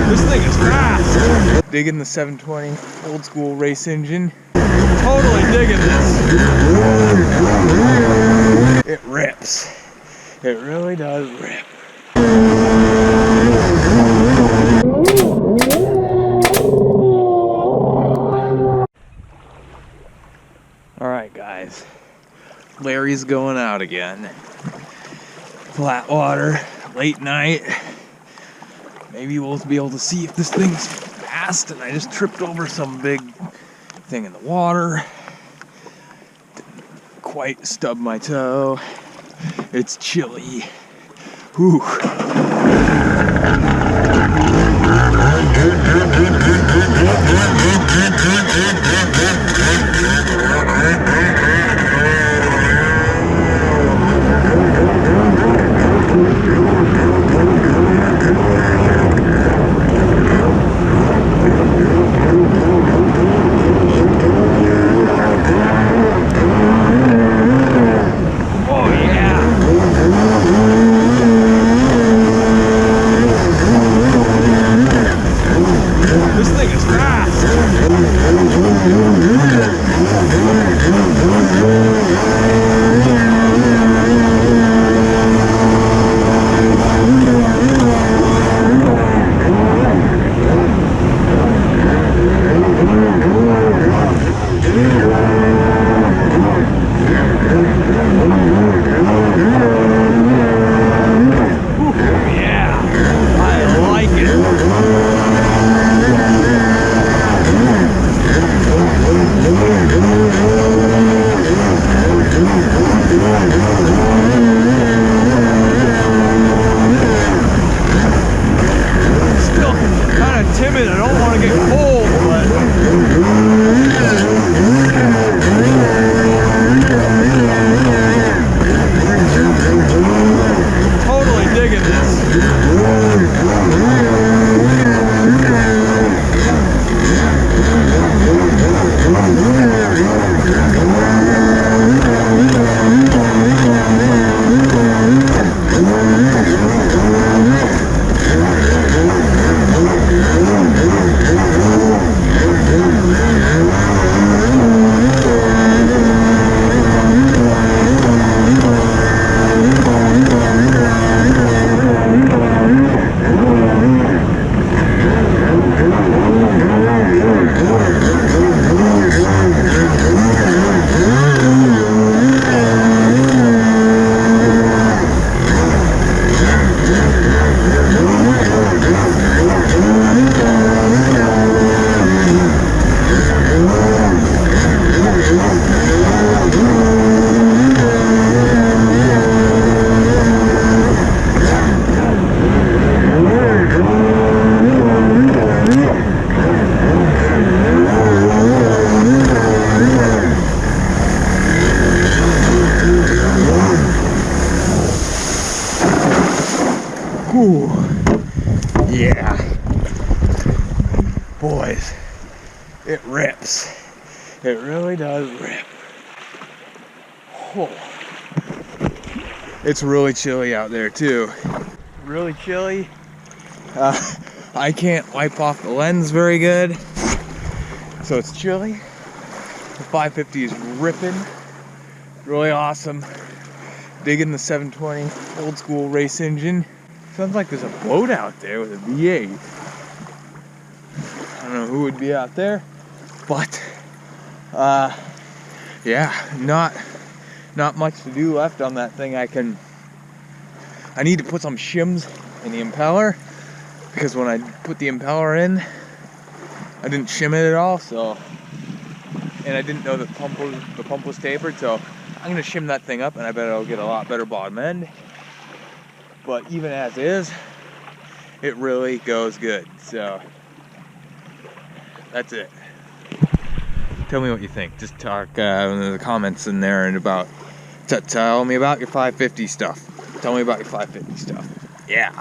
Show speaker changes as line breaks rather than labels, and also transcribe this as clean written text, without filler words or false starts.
This thing is fast. Digging the 720 old school race engine. Totally digging this. It rips. It really does rip. Alright guys, Larry's going out again. Flat water, late night. Maybe we'll be able to see if this thing's fast, and I just tripped over some big thing in the water. Didn't quite stub my toe. It's chilly. Whew. Ooh, yeah, boys, it rips. It really does rip. Oh. It's really chilly out there too. Really chilly. I can't wipe off the lens very good, so it's chilly. The 550 is ripping. Really awesome. Digging the 720 old school race engine. Sounds like there's a boat out there with a V8. I don't know who would be out there, but yeah, not much to do left on that thing. I need to put some shims in the impeller, because when I put the impeller in, I didn't shim it at all, so, and I didn't know that the pump was tapered, so I'm gonna shim that thing up, and I bet it'll get a lot better bottom end. But even as is, it really goes good. So that's it. Tell me what you think. Just talk in the comments in there, and about tell me about your 550 stuff. Tell me about your 550 stuff. Yeah.